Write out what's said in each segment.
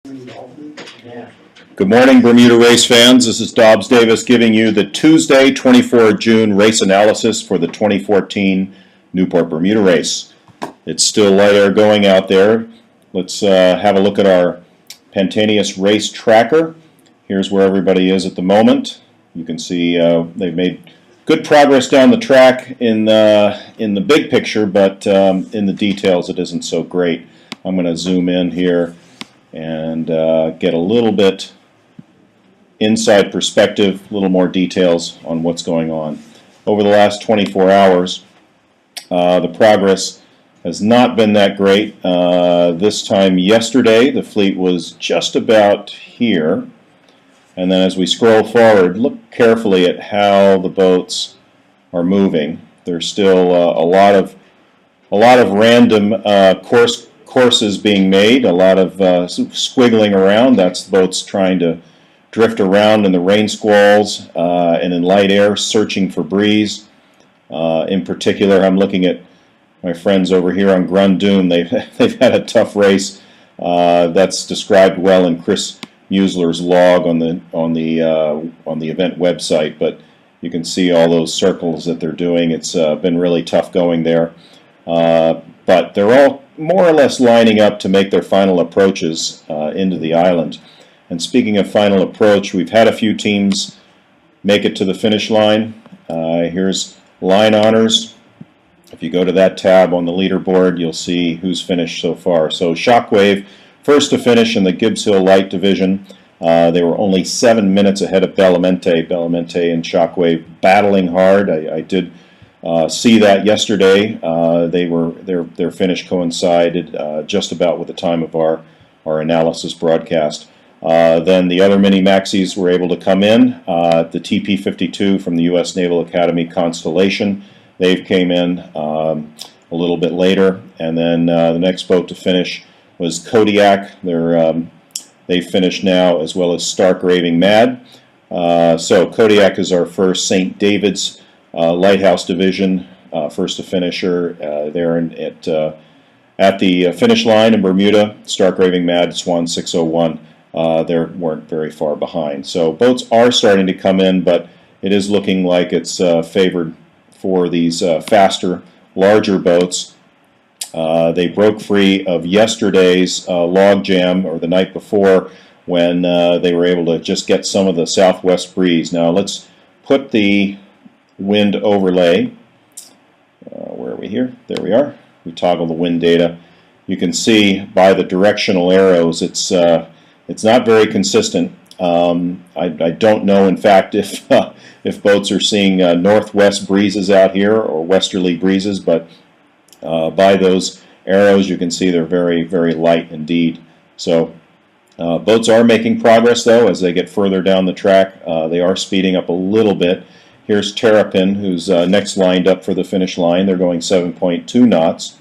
Good morning, Bermuda race fans. This is Dobbs Davis giving you the Tuesday, 24 June race analysis for the 2014 Newport Bermuda race. It's still light air going out there. Let's have a look at our Pantanius race tracker. Here's where everybody is at the moment. You can see they've made good progress down the track in the big picture, but in the details it isn't so great. I'm going to zoom in here and get a little bit inside perspective, a little more details on what's going on. Over the last 24 hours, the progress has not been that great. This time yesterday, the fleet was just about here. And then as we scroll forward, look carefully at how the boats are moving. There's still a lot of random courses being made, a lot of squiggling around. That's boats trying to drift around in the rain squalls and in light air, searching for breeze. In particular, I'm looking at my friends over here on Grundoom. They've had a tough race. That's described well in Chris Muesler's log on the event website. But you can see all those circles that they're doing. It's been really tough going there. But they're all more or less lining up to make their final approaches into the island. And speaking of final approach, we've had a few teams make it to the finish line. Here's line honors. If you go to that tab on the leaderboard, you'll see who's finished so far. So Shockwave, first to finish in the Gibbs Hill Light Division. They were only 7 minutes ahead of Bellamente. Bellamente and Shockwave battling hard. I did see that yesterday. Their finish coincided just about with the time of our analysis broadcast. Then the other mini maxis were able to come in. The TP-52 from the U.S. Naval Academy Constellation, they've came in a little bit later. And then the next boat to finish was Kodiak. They finished now, as well as Stark Raving Mad. So Kodiak is our first St. David's Lighthouse Division, first to finisher there at the finish line in Bermuda. Stark Raving Mad, Swan 601. They weren't very far behind. So boats are starting to come in, but it is looking like it's favored for these faster, larger boats. They broke free of yesterday's log jam, or the night before, when they were able to just get some of the southwest breeze. Now let's put the wind overlay. Where are we here? There we are. We toggle the wind data. You can see by the directional arrows it's not very consistent. I don't know, in fact, if boats are seeing northwest breezes out here or westerly breezes, but by those arrows you can see they're very, very light indeed. So boats are making progress, though, as they get further down the track. They are speeding up a little bit. Here's Terrapin, who's next lined up for the finish line. They're going 7.2 knots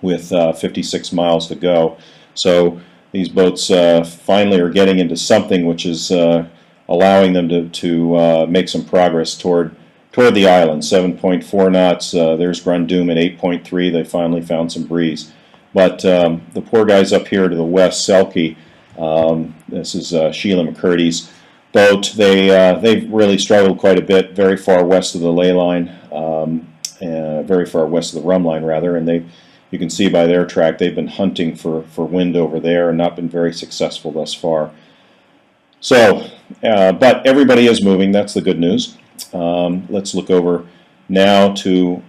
with 56 miles to go. So these boats finally are getting into something which is allowing them to make some progress toward the island. 7.4 knots. There's Grundoom at 8.3. They finally found some breeze. But the poor guys up here to the west, Selkie, this is Sheila McCurdy's boat. They've really struggled quite a bit, very far west of the ley line, very far west of the rum line, rather, and you can see by their track they've been hunting for wind over there and not been very successful thus far. So, but everybody is moving. That's the good news. Let's look over now to,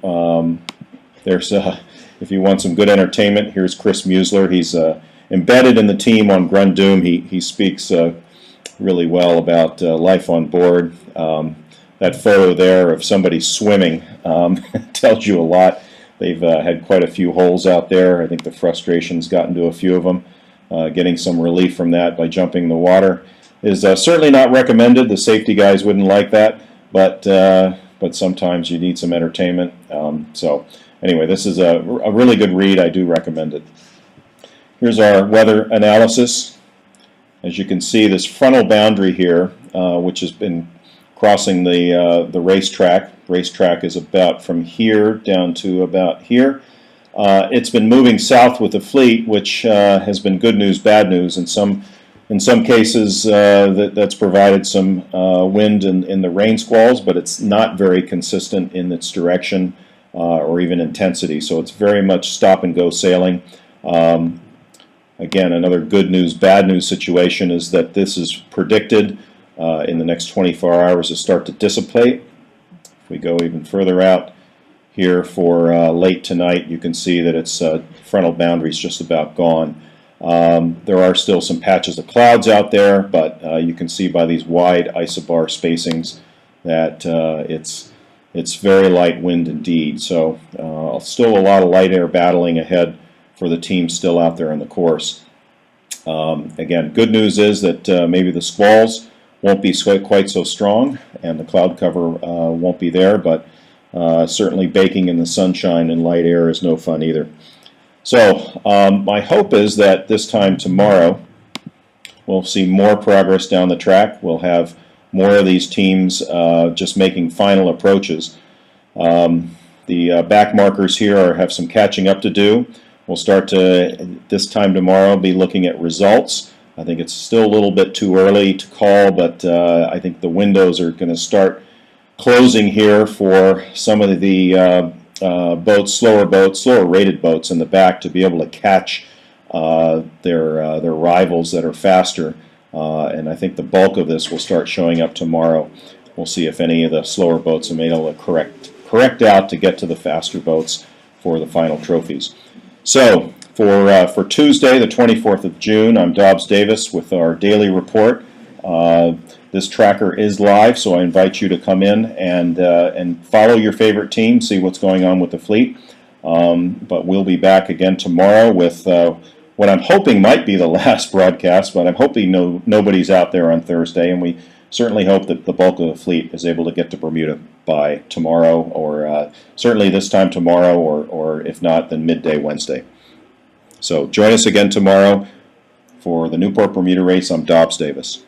if you want some good entertainment, here's Chris Muesler. He's embedded in the team on Grundoom. He speaks really well about life on board. That photo there of somebody swimming tells you a lot. They've had quite a few holes out there. I think the frustration's gotten to a few of them. Getting some relief from that by jumping in the water is certainly not recommended. The safety guys wouldn't like that, but sometimes you need some entertainment. So anyway, this is a really good read. I do recommend it. Here's our weather analysis. As you can see, this frontal boundary here, which has been crossing the racetrack. Racetrack is about from here down to about here. It's been moving south with the fleet, which has been good news, bad news. In some In some cases, that's provided some wind in the rain squalls, but it's not very consistent in its direction or even intensity. So it's very much stop and go sailing. Again, another good news, bad news situation is that this is predicted in the next 24 hours to start to dissipate. If we go even further out here for late tonight, you can see that its frontal boundary is just about gone. There are still some patches of clouds out there, but you can see by these wide isobar spacings that it's very light wind indeed. So still a lot of light air battling ahead for the team still out there in the course. Again, good news is that maybe the squalls won't be quite so strong and the cloud cover won't be there, but certainly baking in the sunshine and light air is no fun either. So my hope is that this time tomorrow we'll see more progress down the track. We'll have more of these teams just making final approaches. The back markers here have some catching up to do. We'll start to, this time tomorrow, be looking at results. I think it's still a little bit too early to call, but I think the windows are going to start closing here for some of the slower rated boats in the back to be able to catch their rivals that are faster. And I think the bulk of this will start showing up tomorrow. We'll see if any of the slower boats are able to correct out to get to the faster boats for the final trophies. So for Tuesday, the 24th of June, I'm Dobbs Davis with our daily report. This tracker is live, so I invite you to come in and follow your favorite team, see what's going on with the fleet. But we'll be back again tomorrow with what I'm hoping might be the last broadcast, but I'm hoping nobody's out there on Thursday, and we certainly hope that the bulk of the fleet is able to get to Bermuda by tomorrow, or certainly this time tomorrow, or if not, then midday Wednesday. So join us again tomorrow for the Newport Bermuda race. I'm Dobbs Davis.